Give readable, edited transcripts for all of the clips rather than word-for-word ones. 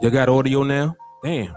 You got audio now? Damn.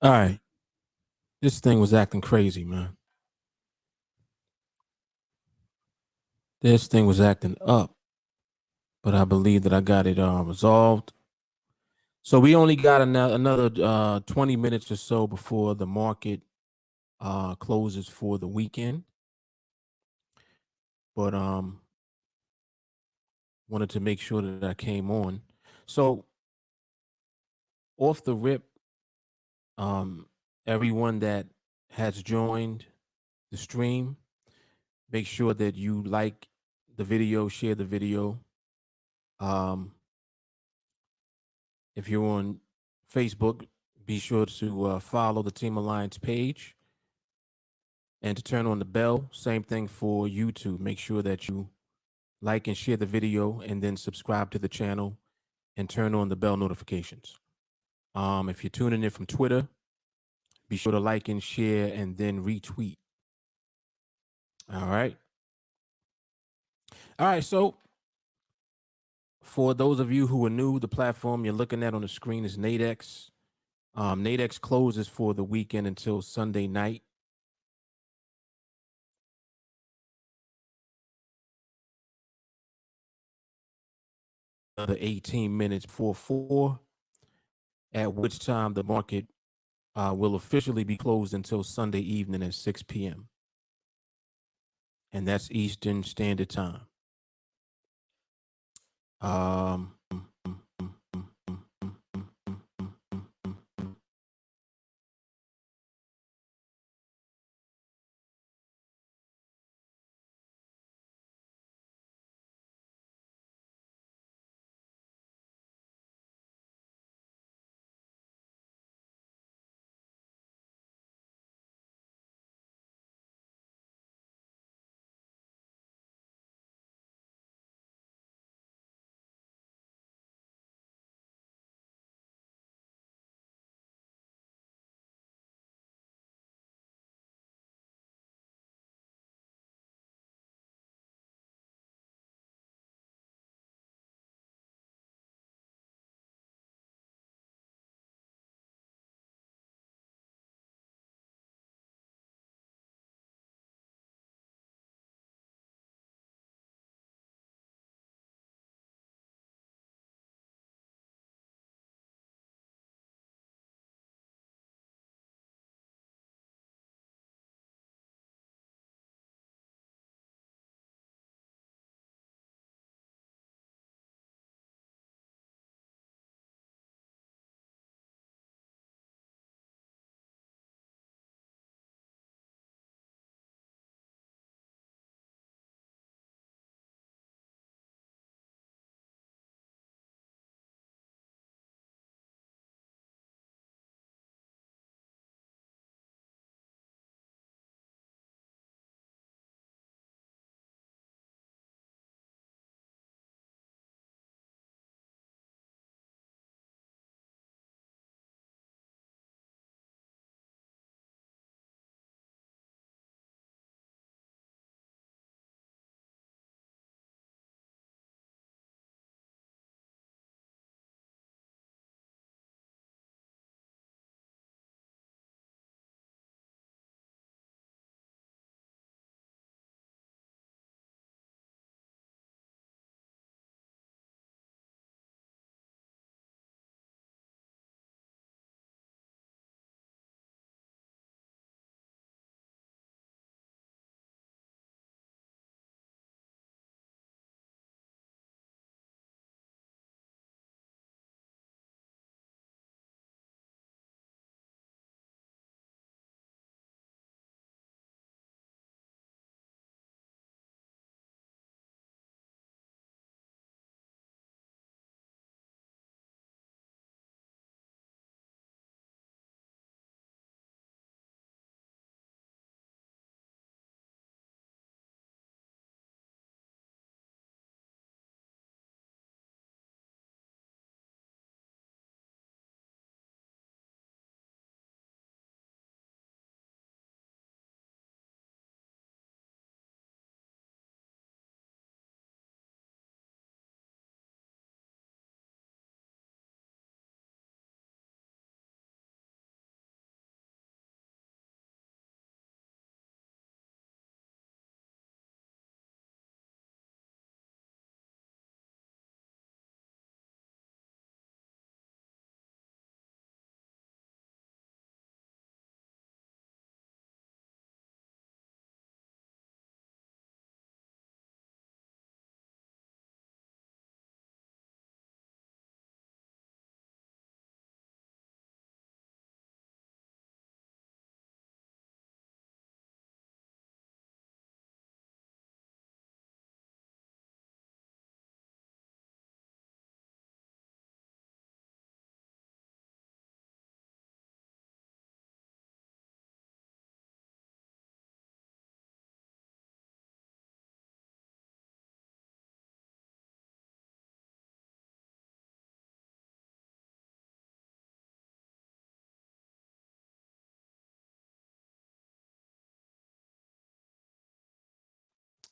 All right. This thing was acting crazy, man. This thing was acting up, but I believe that I got it resolved. So we only got another 20 minutes or so before the market closes for the weekend. But wanted to make sure that I came on. So off the rip, everyone that has joined the stream, make sure that you like the video, share the video. If you're on Facebook, be sure to follow the TeamAlliance page and to turn on the bell. Same thing for YouTube. Make sure that you like and share the video and then subscribe to the channel and turn on the bell notifications. If you're tuning in from Twitter, be sure to like and share and then retweet. All right. All right. So for those of you who are new, the platform you're looking at on the screen is NADEX. NADEX closes for the weekend until Sunday night. Another 18 minutes before 4, at which time the market will officially be closed until Sunday evening at 6 p.m. And that's Eastern Standard Time.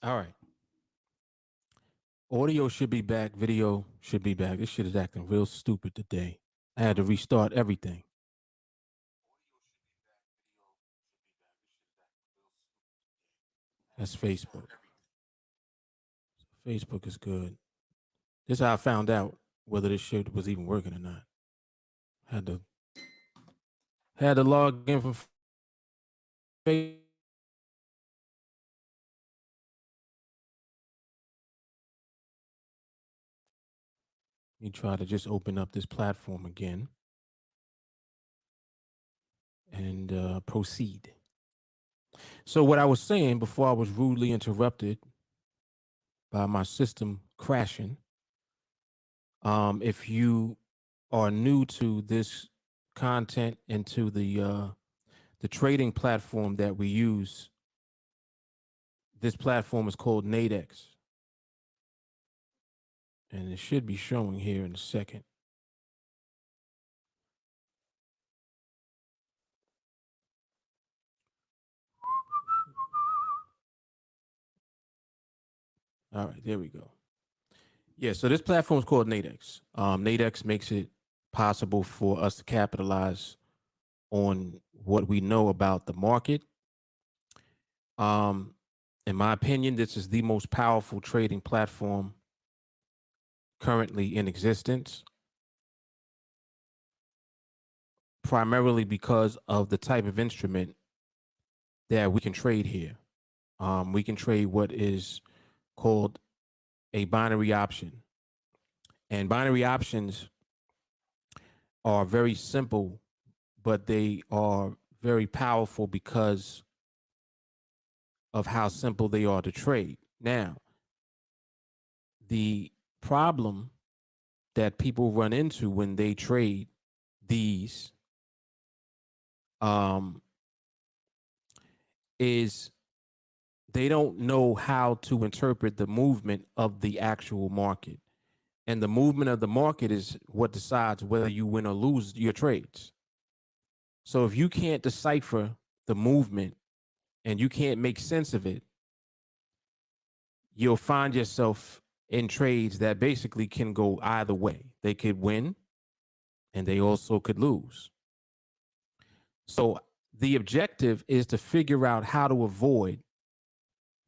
All right. Audio should be back. Video should be back. This shit is acting real stupid today. I had to restart everything. That's Facebook. Facebook is good. This is how I found out whether this shit was even working or not. Had to log in from Facebook. Let me try to just open up this platform again and proceed. So what I was saying before I was rudely interrupted by my system crashing. If you are new to this content and to the trading platform that we use, this platform is called NADEX, and it should be showing here in a second. All right, there we go. Yeah, so this platform is called NADEX. NADEX makes it possible for us to capitalize on what we know about the market. In my opinion, this is the most powerful trading platform currently in existence, primarily because of the type of instrument that we can trade here. We can trade what is called a binary option. And binary options are very simple, but they are very powerful because of how simple they are to trade. Now, the problem that people run into when they trade these is they don't know how to interpret the movement of the actual market. And the movement of the market is what decides whether you win or lose your trades. So if you can't decipher the movement and you can't make sense of it, you'll find yourself in trades that basically can go either way. They could win and they also could lose. So the objective is to figure out how to avoid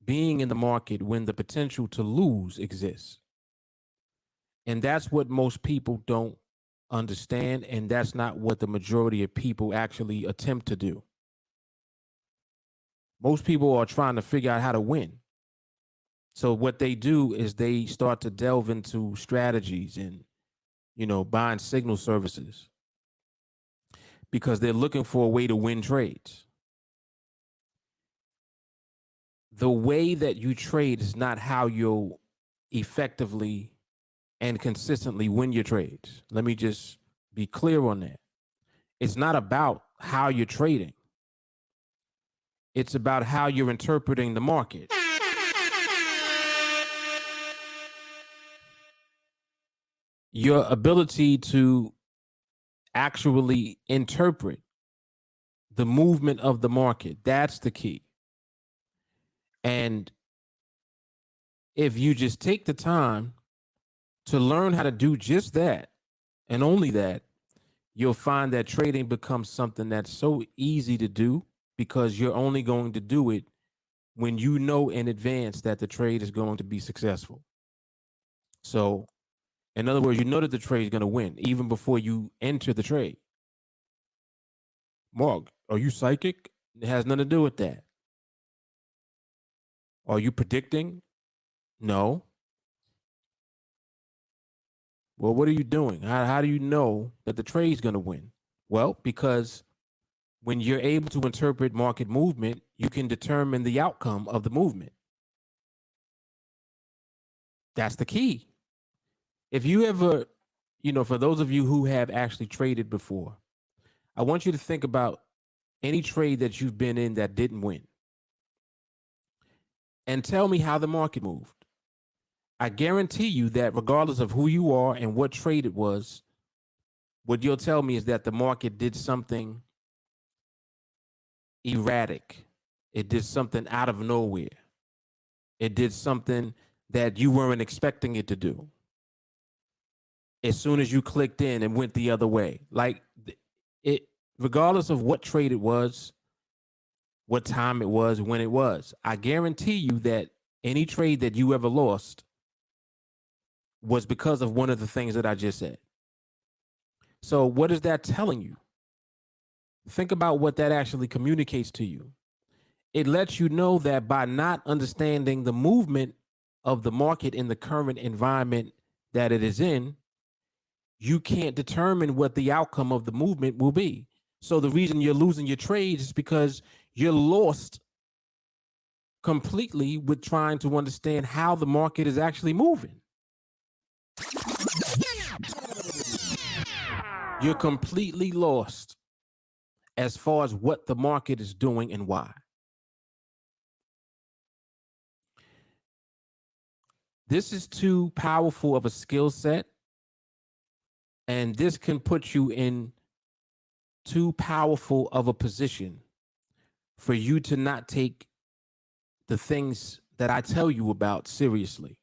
being in the market when the potential to lose exists. And that's what most people don't understand. And that's not what the majority of people actually attempt to do. Most people are trying to figure out how to win. So what they do is they start to delve into strategies and, buying signal services because they're looking for a way to win trades. The way that you trade is not how you'll effectively and consistently win your trades. Let me just be clear on that. It's not about how you're trading. It's about how you're interpreting the market. Your ability to actually interpret the movement of the market, that's the key. And if you just take the time to learn how to do just that and only that, you'll find that trading becomes something that's so easy to do because you're only going to do it when you know in advance that the trade is going to be successful. So, in other words, you know that the trade is going to win even before you enter the trade. Mark, are you psychic? It has nothing to do with that. Are you predicting? No. Well, what are you doing? How do you know that the trade is going to win? Well, because when you're able to interpret market movement, you can determine the outcome of the movement. That's the key. If you ever, for those of you who have actually traded before, I want you to think about any trade that you've been in that didn't win and tell me how the market moved. I guarantee you that regardless of who you are and what trade it was, what you'll tell me is that the market did something erratic. It did something out of nowhere. It did something that you weren't expecting it to do. As soon as you clicked in, it went the other way. Like it, regardless of what trade it was, what time it was, when it was, I guarantee you that any trade that you ever lost was because of one of the things that I just said. So what is that telling you? Think about what that actually communicates to you. It lets you know that by not understanding the movement of the market in the current environment that it is in, you can't determine what the outcome of the movement will be. So the reason you're losing your trades is because you're lost completely with trying to understand how the market is actually moving. You're completely lost as far as what the market is doing and why. This is too powerful of a skill set, and this can put you in too powerful of a position for you to not take the things that I tell you about seriously.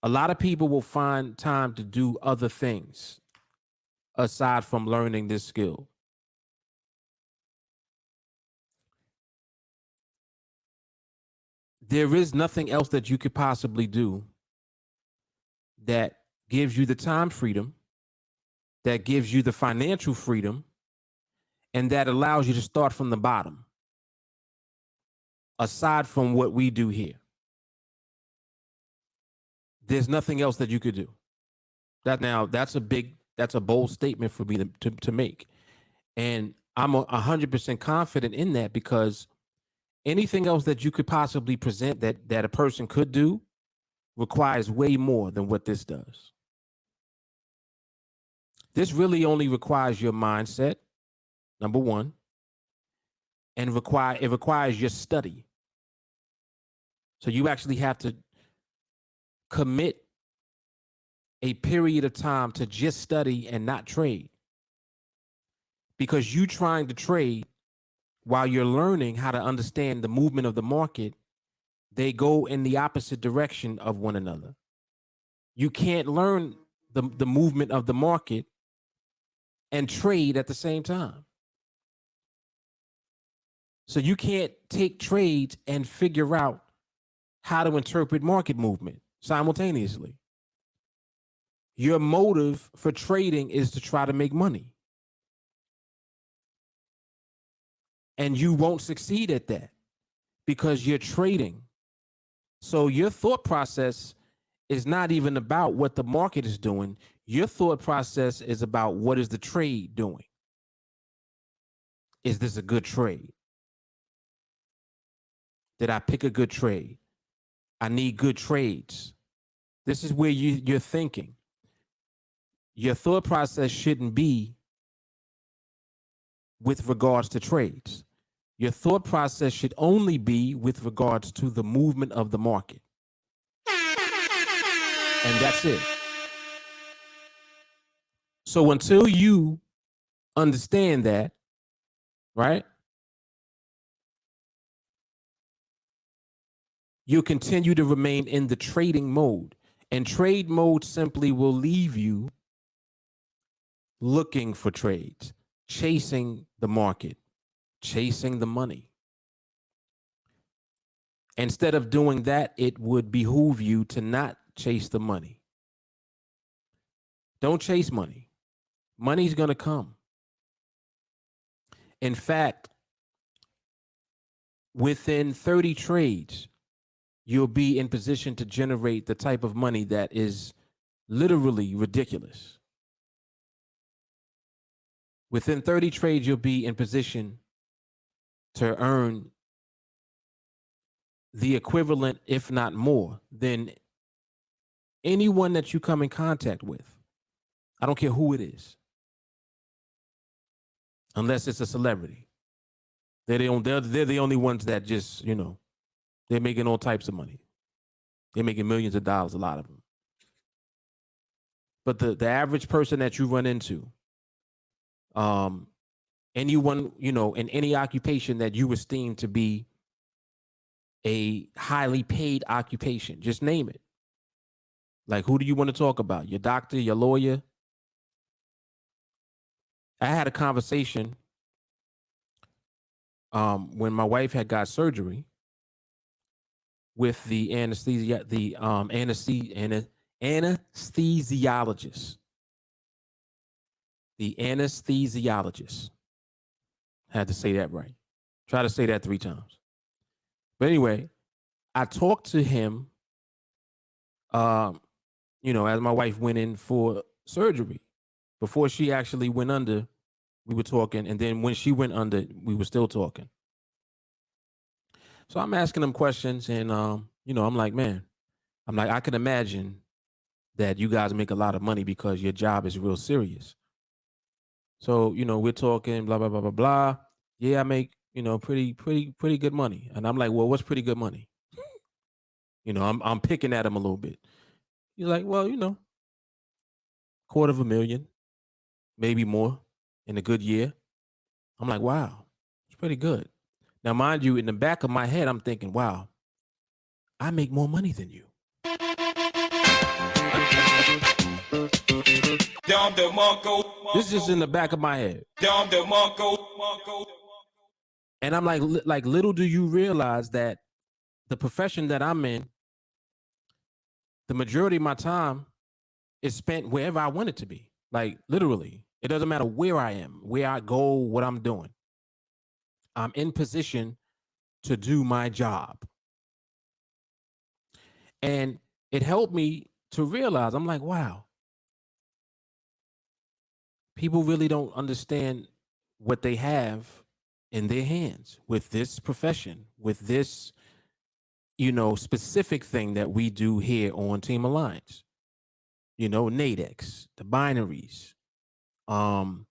A lot of people will find time to do other things aside from learning this skill. There is nothing else that you could possibly do that gives you the time freedom, that gives you the financial freedom, and that allows you to start from the bottom, aside from what we do here. There's nothing else that you could do. That's a bold statement for me to make. And I'm 100% confident in that, because anything else that you could possibly present that a person could do requires way more than what this does. This really only requires your mindset, number one, and it requires your study. So you actually have to commit a period of time to just study and not trade. Because you trying to trade while you're learning how to understand the movement of the market, they go in the opposite direction of one another. You can't learn the movement of the market and trade at the same time. So you can't take trades and figure out how to interpret market movement simultaneously. Your motive for trading is to try to make money. And you won't succeed at that because you're trading. So your thought process is not even about what the market is doing. Your thought process is about what is the trade doing. Is this a good trade? Did I pick a good trade? I need good trades. This is where you're thinking. Your thought process shouldn't be with regards to trades. Your thought process should only be with regards to the movement of the market. And that's it. So until you understand that, right, you'll continue to remain in the trading mode. And trade mode simply will leave you looking for trades, chasing the market, chasing the money. Instead of doing that, it would behoove you to not chase the money. Don't chase money. Money's going to come. In fact, within 30 trades, you'll be in position to generate the type of money that is literally ridiculous. Within 30 trades, you'll be in position to earn the equivalent, if not more, than anyone that you come in contact with. I don't care who it is, unless it's a celebrity. They're the only ones that just, they're making all types of money. They're making millions of dollars, a lot of them. But the average person that you run into, anyone, in any occupation that you esteem to be a highly paid occupation. Just name it. Like, who do you want to talk about? Your doctor, your lawyer? I had a conversation when my wife had got surgery with the anesthesiologist. The anesthesiologist. Had to say that right. Try to say that 3 times. But anyway, I talked to him, as my wife went in for surgery. Before she actually went under, we were talking. And then when she went under, we were still talking. So I'm asking him questions. And, I'm like, man, I can imagine that you guys make a lot of money because your job is real serious. So, we're talking, blah, blah, blah, blah, blah. Yeah, I make, pretty good money. And I'm like, well, what's pretty good money? I'm picking at him a little bit. He's like, well, $250,000, maybe more in a good year. I'm like, wow, it's pretty good. Now, mind you, in the back of my head, I'm thinking, wow, I make more money than you. This is just in the back of my head. And I'm like, little do you realize that the profession that I'm in, the majority of my time is spent wherever I want it to be. Like, literally, it doesn't matter where I am, where I go, what I'm doing. I'm in position to do my job. And it helped me to realize, I'm like, wow, people really don't understand what they have in their hands with this profession, with this, specific thing that we do here on TeamAlliance. NADEX, the binaries, the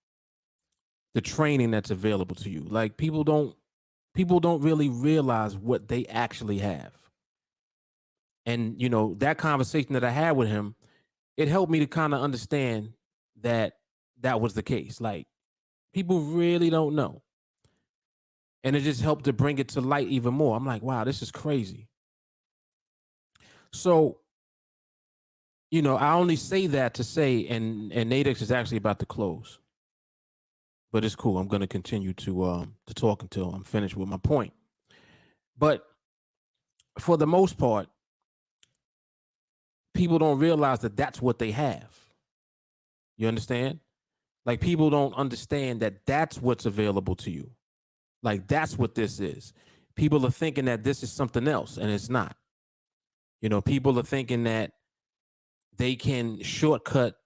training that's available to you. Like, people don't really realize what they actually have. And, that conversation that I had with him, it helped me to kind of understand that was the case. Like, people really don't know. And it just helped to bring it to light even more. I'm like, wow, this is crazy. So, I only say that to say, and NADEX is actually about to close. But it's cool. I'm going to continue to talk until I'm finished with my point. But for the most part, people don't realize that that's what they have. You understand? Like, people don't understand that that's what's available to you. Like, that's what this is. People are thinking that this is something else, and it's not. People are thinking that they can shortcut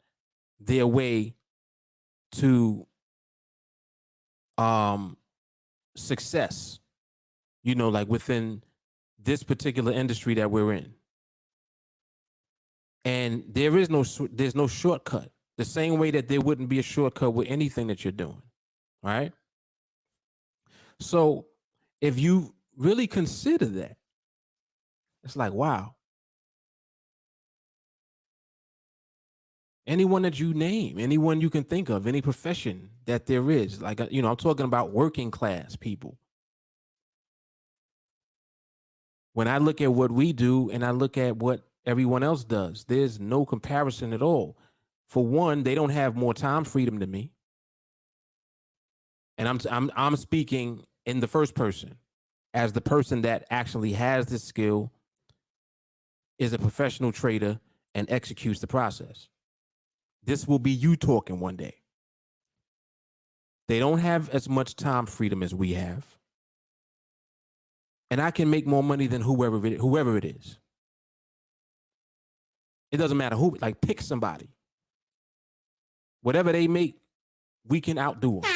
their way to success, like within this particular industry that we're in. And there's no shortcut. The same way that there wouldn't be a shortcut with anything that you're doing. All right. So if you really consider that, it's like, wow. Anyone that you name, anyone you can think of, any profession that there is, like, I'm talking about working class people. When I look at what we do and I look at what everyone else does, there's no comparison at all. For one, they don't have more time freedom than me. And I'm speaking in the first person as the person that actually has this skill, is a professional trader, and executes the process. This will be you talking one day. They don't have as much time freedom as we have. And I can make more money than whoever it is. It doesn't matter who, like, pick somebody. Whatever they make, we can outdo them.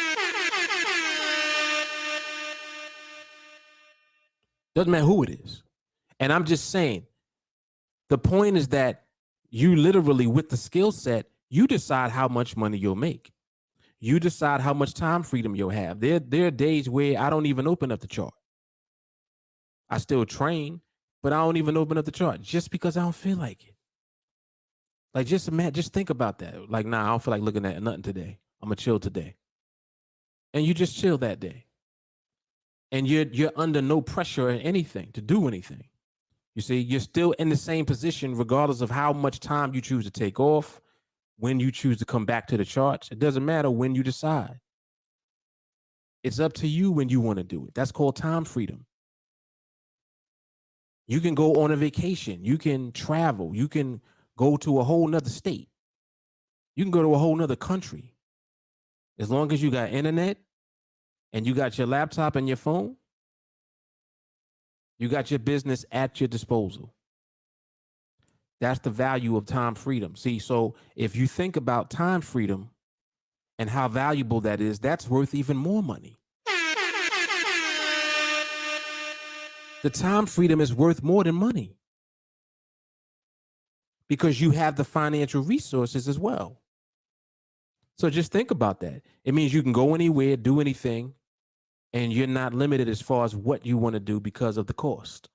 Doesn't matter who it is. And I'm just saying, the point is that you literally, with the skill set, you decide how much money you'll make. You decide how much time freedom you'll have. There are days where I don't even open up the chart. I still train, but I don't even open up the chart just because I don't feel like it. Like, just think about that. Like, nah, I don't feel like looking at nothing today. I'm gonna chill today. and you just chill that day. And you're under no pressure or anything to do anything. You see, you're still in the same position regardless of how much time you choose to take off, when you choose to come back to the charts. It doesn't matter when you decide. It's up to you when you want to do it. That's called time freedom. You can go on a vacation. You can travel. You can go to a whole nother state. You can go to a whole nother country. As long as you got internet and you got your laptop and your phone, you got your business at your disposal. That's the value of time freedom. See, so if you think about time freedom and how valuable that is, that's worth even more money. The time freedom is worth more than money because you have the financial resources as well. So just think about that. It means you can go anywhere, do anything, and you're not limited as far as what you want to do because of the cost.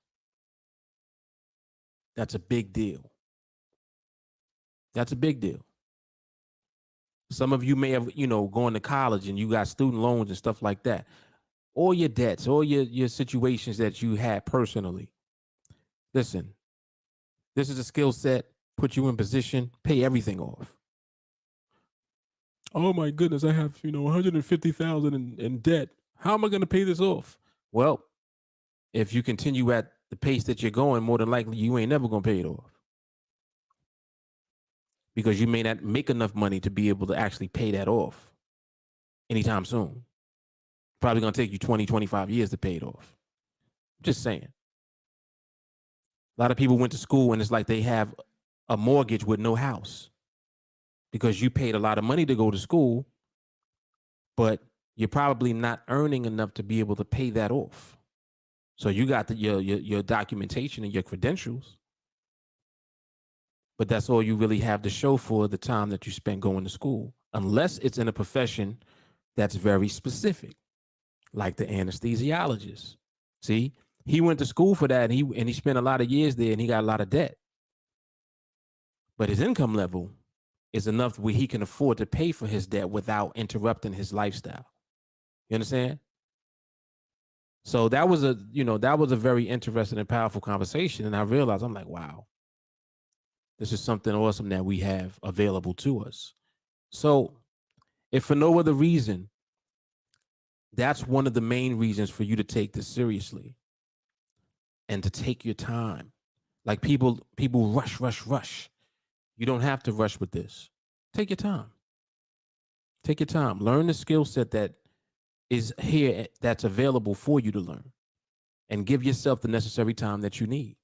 That's a big deal. That's a big deal. Some of you may have, gone to college and you got student loans and stuff like that. All your debts, all your situations that you had personally. Listen, this is a skill set, put you in position, pay everything off. Oh my goodness, I have, $150,000 in debt. How am I going to pay this off? Well, if you continue at the pace that you're going, more than likely you ain't never going to pay it off. Because you may not make enough money to be able to actually pay that off anytime soon. Probably going to take you 20, 25 years to pay it off. Just saying. A lot of people went to school and it's like they have a mortgage with no house because you paid a lot of money to go to school, but you're probably not earning enough to be able to pay that off. So you got your documentation and your credentials, but that's all you really have to show for the time that you spent going to school, unless it's in a profession that's very specific, like the anesthesiologist. See, he went to school for that, and he spent a lot of years there, and he got a lot of debt. But his income level is enough where he can afford to pay for his debt without interrupting his lifestyle. You understand? So that was a very interesting and powerful conversation, and I realized, I'm like, wow, this is something awesome that we have available to us. So, if for no other reason, that's one of the main reasons for you to take this seriously and to take your time. Like people rush. You don't have to rush with this. Take your time. Take your time. Learn the skill set that is here, that's available for you to learn, and give yourself the necessary time that you need.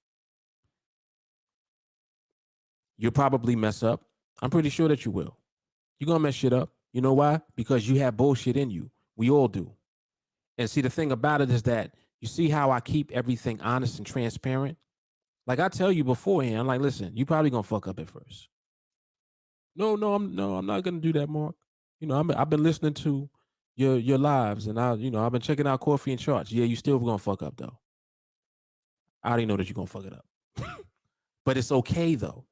You'll probably mess up. I'm pretty sure that you will. You're going to mess shit up. You know why? Because you have bullshit in you. We all do. And see, the thing about it is that you see how I keep everything honest and transparent? Like I tell you beforehand, I'm like, listen, you probably going to fuck up at first. No, I'm not going to do that, Mark. I've been listening to your lives, and I've been checking out Coffee and Charts. Yeah, you still going to fuck up though. I already know that you're going to fuck it up. But it's okay though,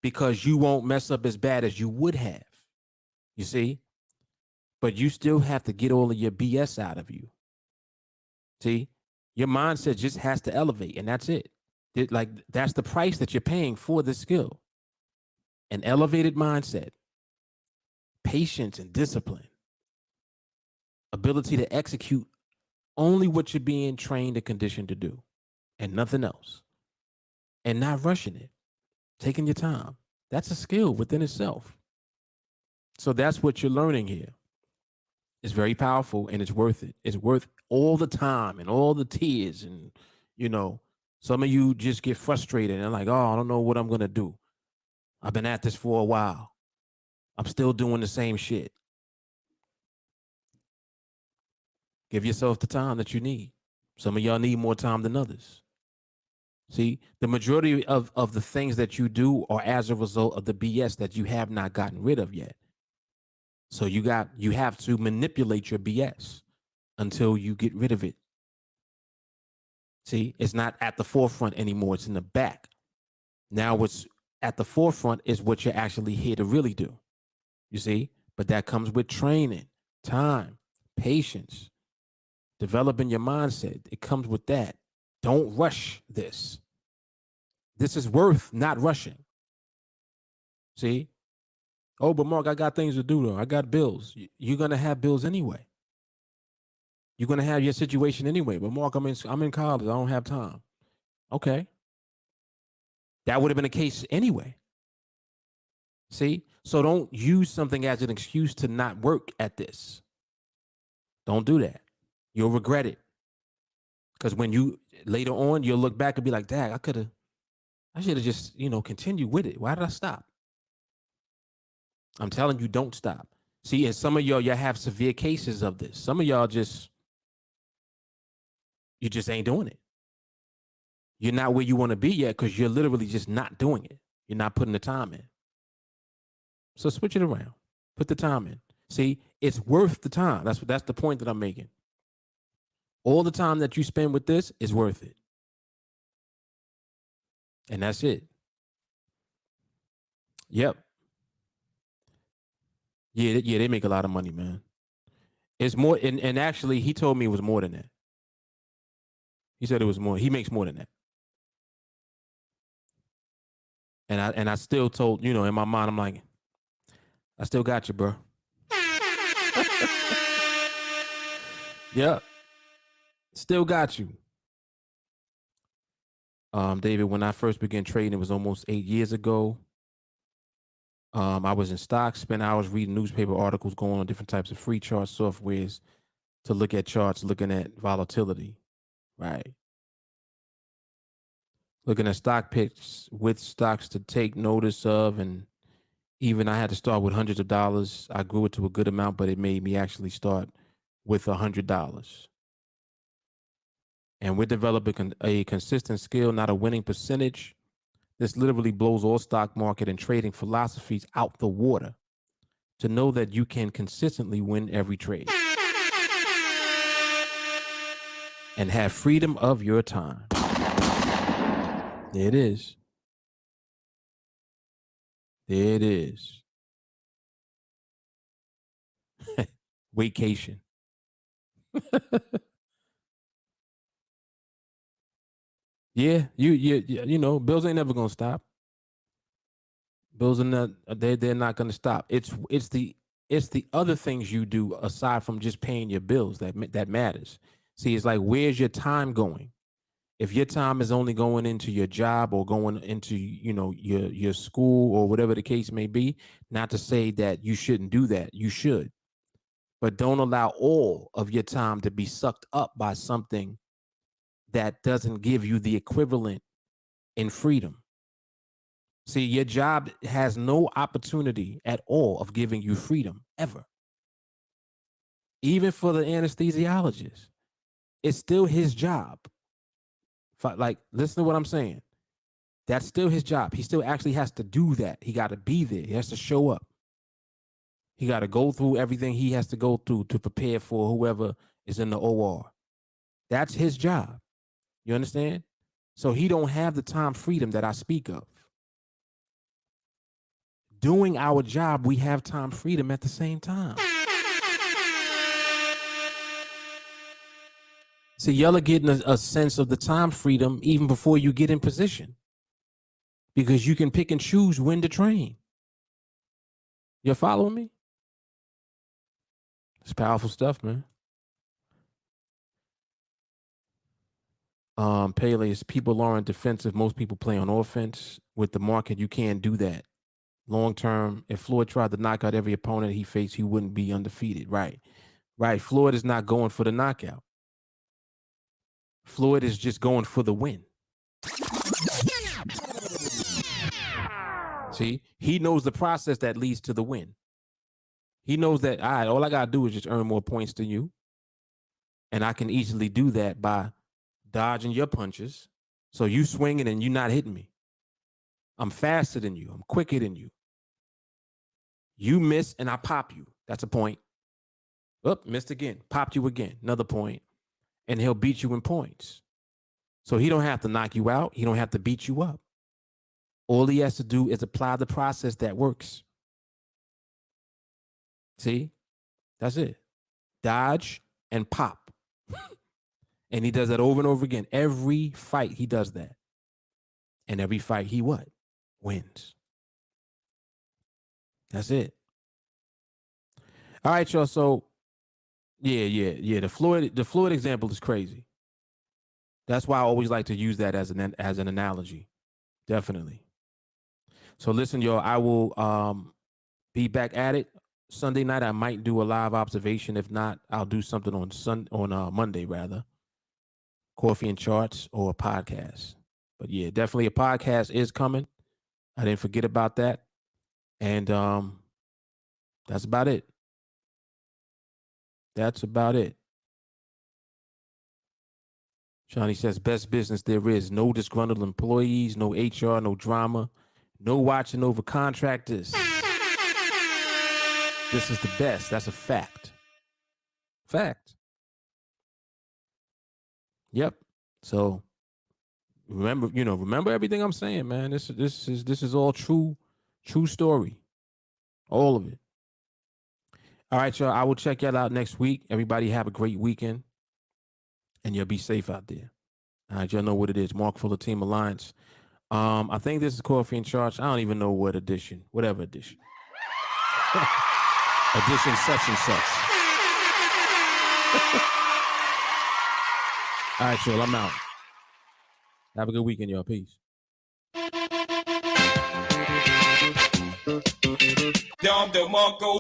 because you won't mess up as bad as you would have. You see? But you still have to get all of your BS out of you. See? Your mindset just has to elevate, and that's it. That's the price that you're paying for this skill. An elevated mindset, patience and discipline, ability to execute only what you're being trained and conditioned to do, and nothing else. And not rushing it, taking your time. That's a skill within itself. So that's what you're learning here. It's very powerful, and it's worth it. It's worth all the time and all the tears. And, some of you just get frustrated and like, oh, I don't know what I'm going to do. I've been at this for a while. I'm still doing the same shit. Give yourself the time that you need. Some of y'all need more time than others. See, the majority of the things that you do are as a result of the BS that you have not gotten rid of yet. So you have to manipulate your BS until you get rid of it. See, it's not at the forefront anymore. It's in the back. Now what's at the forefront is what you're actually here to really do. You see, but that comes with training, time, patience, developing your mindset. It comes with that. Don't rush this. This is worth not rushing. See? Oh, but Mark, I got things to do though. I got bills. You're gonna have bills anyway. You're gonna have your situation anyway. But Mark, I'm in college. I don't have time. Okay. That would have been the case anyway. See? So don't use something as an excuse to not work at this. Don't do that. You'll regret it. Because when you later on, you'll look back and be like, dang, I should have just, continued with it. Why did I stop? I'm telling you, don't stop. See, and some of y'all have severe cases of this. Some of y'all you just ain't doing it. You're not where you want to be yet because you're literally just not doing it. You're not putting the time in. So switch it around. Put the time in. See, it's worth the time. That's the point that I'm making. All the time that you spend with this is worth it. And that's it. Yep. Yeah, they make a lot of money, man. It's more, and actually, he told me it was more than that. He said it was more. He makes more than that. And I still told, in my mind, I'm like, I still got you, bro. Yeah. Still got you. David, when I first began trading, it was almost 8 years ago. I was in stocks, spent hours reading newspaper articles, going on different types of free chart softwares to look at charts, looking at volatility, right? Looking at stock picks with stocks to take notice of. And even I had to start with hundreds of dollars. I grew it to a good amount, but it made me actually start with $100. And we're developing a consistent skill, not a winning percentage. This literally blows all stock market and trading philosophies out the water to know that you can consistently win every trade and have freedom of your time. There it is. There it is. Vacation. Yeah, bills ain't never gonna stop. Bills are not. They're not gonna stop. It's the other things you do aside from just paying your bills that matters. See, it's like, where's your time going? If your time is only going into your job or going into your school or whatever the case may be, not to say that you shouldn't do that. You should, but don't allow all of your time to be sucked up by something that doesn't give you the equivalent in freedom. See, your job has no opportunity at all of giving you freedom ever. Even for the anesthesiologist, it's still his job. Like, listen to what I'm saying. That's still his job. He still actually has to do that. He got to be there. He has to show up. He got to go through everything he has to go through to prepare for whoever is in the OR. That's his job. You understand? So he don't have the time freedom that I speak of. Doing our job, we have time freedom at the same time. See, y'all are getting a sense of the time freedom even before you get in position, because you can pick and choose when to train. You're following me? It's powerful stuff, man. Peleus, people aren't defensive. Most people play on offense. With the market, you can't do that. Long term, if Floyd tried to knock out every opponent he faced, he wouldn't be undefeated. Right. Floyd is not going for the knockout. Floyd is just going for the win. See, he knows the process that leads to the win. He knows that, all right, all I got to do is just earn more points than you. And I can easily do that by dodging your punches. So you swinging and you not hitting me. I'm faster than you. I'm quicker than you. You miss and I pop you. That's a point. Oop, missed again. Popped you again. Another point. And he'll beat you in points. So he don't have to knock you out. He don't have to beat you up. All he has to do is apply the process that works. See? That's it. dodge, and pop. And he does that over and over again. Every fight he does that. And every fight he what? Wins. That's it. All right, y'all. So yeah. The Floyd example is crazy. That's why I always like to use that as an analogy. Definitely. So listen, y'all, I will be back at it Sunday night. I might do a live observation. If not, I'll do something on Monday rather. Coffee and charts or a podcast. But yeah, definitely a podcast is coming. I didn't forget about that. And that's about it. That's about it. Johnny says, best business there is. No disgruntled employees, no HR, no drama, no watching over contractors. This is the best. That's a fact. Fact. Yep. So remember everything I'm saying, man. This is all true story. All of it. All right, y'all. I will check y'all out next week. Everybody have a great weekend. And you'll be safe out there. All right, y'all know what it is. Mark Fuller, TeamAlliance. I think this is Coffee and Charge. I don't even know what edition. Whatever edition. Edition such and such. All right, y'all. I'm out. Have a good weekend, y'all. Peace. Dom the Monko.